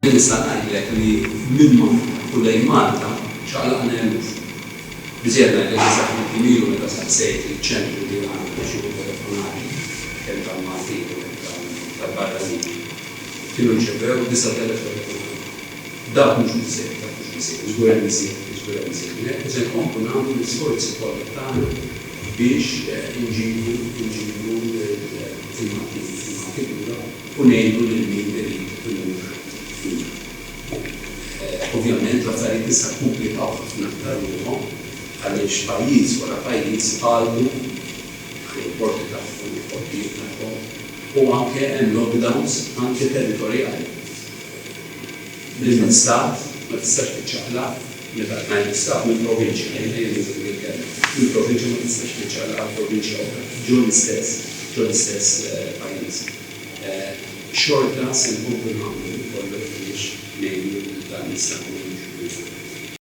Nista' ngħidlek li minn u lejn Malta ċaqlaqna eluf. Biżjed ngħidlek li saħħa kimilu meta saqsejt iċ-ċentru li għandu xi telefonati kemm tal-Maltin u kemm tal-barranin. Kienu rċevew 9,000 telefonati. Dak mhux biżejjed, żgur hemm iżjed. Qed se nkomplu nagħmlu l-isforzi kollha tagħna biex inġibu il-matematika u ngħidu lil min irid imur. Ovvjament l-affarijiet issa komplikaw ħafna aktar minnhom għaliex pajjiż wara pajjiż għallu l-importi tagħhom, l-importijiet tagħhom u anke hemm lockdowns anke territorjali. L-istat ma tistax tiċċaqlaq meta ngħid istat mill-provinċja mill-provinċja ma tistax tiċċaqlaq għall-provinċja oħra ġew l-istess pajjiż. Xorta se nkomplu nagħmlu kollu biex ngħidu dan nistgħu